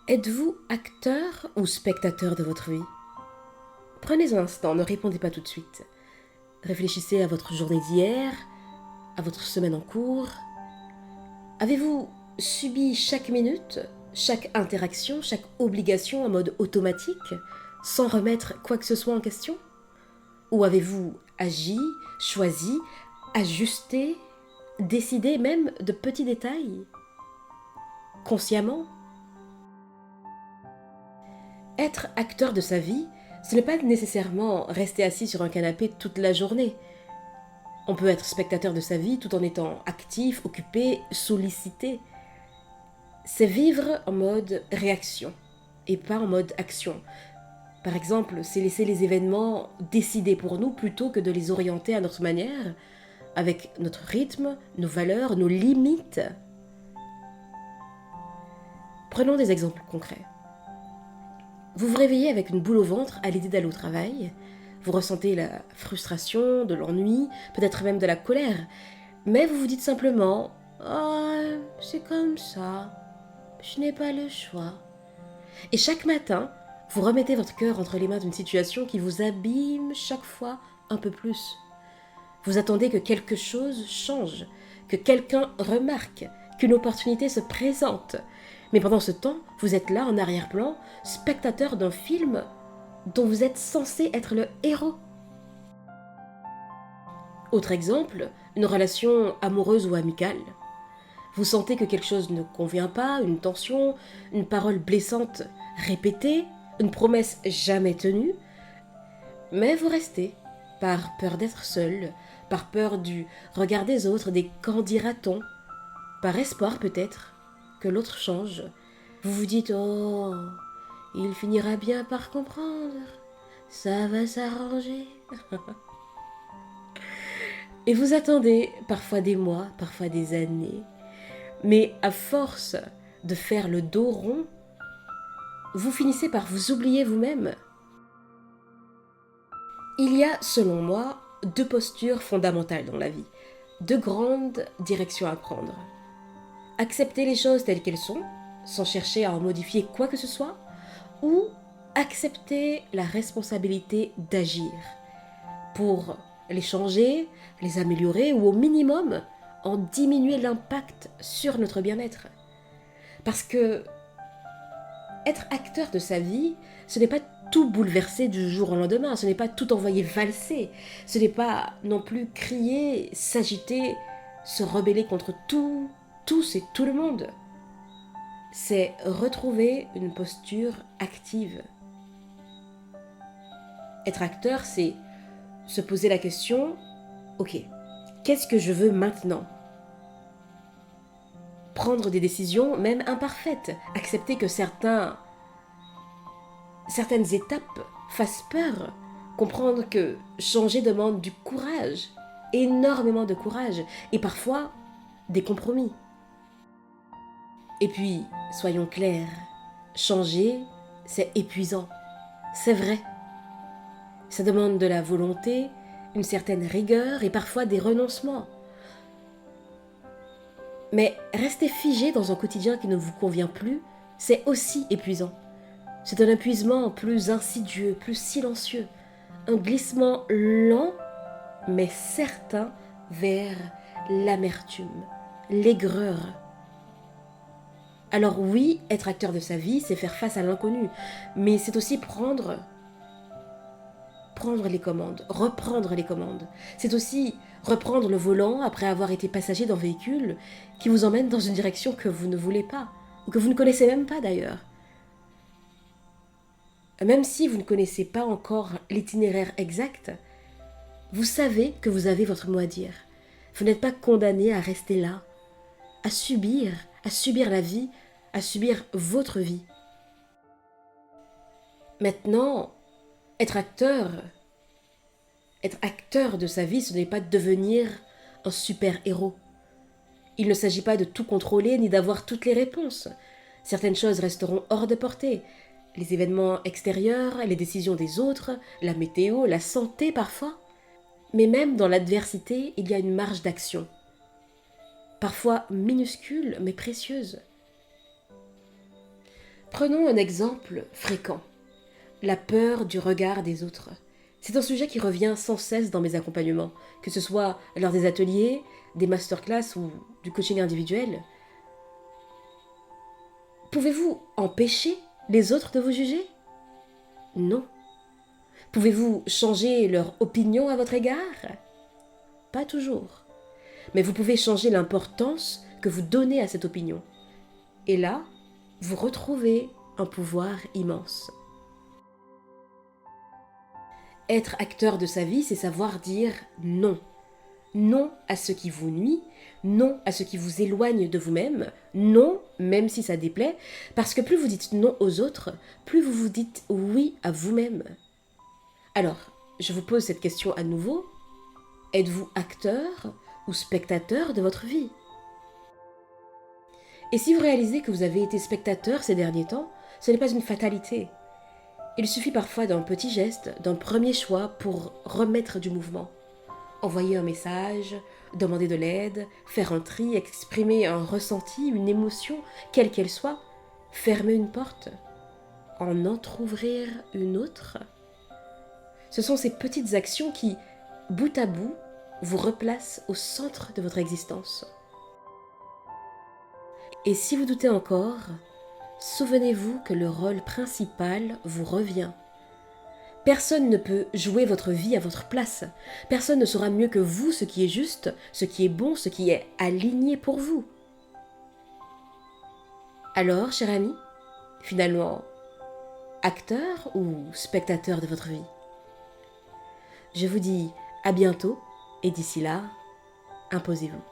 Êtes-vous acteur ou spectateur de votre vie? Prenez un instant, ne répondez pas tout de suite. Réfléchissez à votre journée d'hier, à votre semaine en cours. Avez-vous subi chaque minute, chaque interaction, chaque obligation en mode automatique, sans remettre quoi que ce soit en question? Ou avez-vous agi, choisi, ajusté, décidé même de petits détails, consciemment? Être acteur de sa vie, ce n'est pas nécessairement rester assis sur un canapé toute la journée. On peut être spectateur de sa vie tout en étant actif, occupé, sollicité. C'est vivre en mode réaction et pas en mode action. Par exemple, c'est laisser les événements décider pour nous plutôt que de les orienter à notre manière, avec notre rythme, nos valeurs, nos limites. Prenons des exemples concrets. Vous vous réveillez avec une boule au ventre à l'idée d'aller au travail. Vous ressentez la frustration, de l'ennui, peut-être même de la colère. Mais vous vous dites simplement « Oh, c'est comme ça. Je n'ai pas le choix. » Et chaque matin, vous remettez votre cœur entre les mains d'une situation qui vous abîme chaque fois un peu plus. Vous attendez que quelque chose change, que quelqu'un remarque, qu'une opportunité se présente. Mais pendant ce temps, vous êtes là en arrière-plan, spectateur d'un film dont vous êtes censé être le héros. Autre exemple, une relation amoureuse ou amicale. Vous sentez que quelque chose ne convient pas, une tension, une parole blessante répétée, une promesse jamais tenue, mais vous restez, par peur d'être seul, par peur du regard des autres, des qu'en dira-t-on, par espoir peut-être que l'autre change. Vous vous dites « Oh, il finira bien par comprendre, ça va s'arranger. » Et vous attendez parfois des mois, parfois des années, mais à force de faire le dos rond, vous finissez par vous oublier vous-même. Il y a, selon moi, deux postures fondamentales dans la vie, deux grandes directions à prendre. Accepter les choses telles qu'elles sont, sans chercher à en modifier quoi que ce soit, ou accepter la responsabilité d'agir pour les changer, les améliorer ou au minimum en diminuer l'impact sur notre bien-être. Parce que être acteur de sa vie, ce n'est pas tout bouleverser du jour au lendemain, ce n'est pas tout envoyer valser, ce n'est pas non plus crier, s'agiter, se rebeller contre tout, tous et tout le monde. C'est retrouver une posture active. Être acteur, c'est se poser la question, ok, qu'est-ce que je veux maintenant? Prendre des décisions, même imparfaites, accepter que certaines étapes fassent peur, comprendre que changer demande du courage, énormément de courage, et parfois des compromis. Et puis, soyons clairs, changer, c'est épuisant, c'est vrai. Ça demande de la volonté, une certaine rigueur et parfois des renoncements. Mais rester figé dans un quotidien qui ne vous convient plus, c'est aussi épuisant. C'est un épuisement plus insidieux, plus silencieux, un glissement lent mais certain vers l'amertume, l'aigreur. Alors oui, être acteur de sa vie, c'est faire face à l'inconnu, mais c'est aussi prendre les commandes, reprendre les commandes. C'est aussi reprendre le volant après avoir été passager d'un véhicule qui vous emmène dans une direction que vous ne voulez pas, ou que vous ne connaissez même pas d'ailleurs. Même si vous ne connaissez pas encore l'itinéraire exact, vous savez que vous avez votre mot à dire. Vous n'êtes pas condamné à rester là, à subir la vie, à subir votre vie. Maintenant, être acteur de sa vie, ce n'est pas devenir un super-héros. Il ne s'agit pas de tout contrôler ni d'avoir toutes les réponses. Certaines choses resteront hors de portée. Les événements extérieurs, les décisions des autres, la météo, la santé parfois. Mais même dans l'adversité, il y a une marge d'action. Parfois minuscule, mais précieuse. Prenons un exemple fréquent, la peur du regard des autres. C'est un sujet qui revient sans cesse dans mes accompagnements, que ce soit lors des ateliers, des masterclass ou du coaching individuel. Pouvez-vous empêcher les autres de vous juger? Non. Pouvez-vous changer leur opinion à votre égard? Pas toujours. Mais vous pouvez changer l'importance que vous donnez à cette opinion. Et là, vous retrouvez un pouvoir immense. Être acteur de sa vie, c'est savoir dire non. Non à ce qui vous nuit, non à ce qui vous éloigne de vous-même, non, même si ça déplaît, parce que plus vous dites non aux autres, plus vous vous dites oui à vous-même. Alors, je vous pose cette question à nouveau. Êtes-vous acteur ou spectateur de votre vie? Et si vous réalisez que vous avez été spectateur ces derniers temps, ce n'est pas une fatalité. Il suffit parfois d'un petit geste, d'un premier choix pour remettre du mouvement. Envoyer un message, demander de l'aide, faire un tri, exprimer un ressenti, une émotion, quelle qu'elle soit, fermer une porte, en entrouvrir une autre. Ce sont ces petites actions qui, bout à bout, vous replacent au centre de votre existence. Et si vous doutez encore, souvenez-vous que le rôle principal vous revient. Personne ne peut jouer votre vie à votre place. Personne ne saura mieux que vous ce qui est juste, ce qui est bon, ce qui est aligné pour vous. Alors, cher ami, finalement, acteur ou spectateur de votre vie? Je vous dis à bientôt et d'ici là, imposez-vous.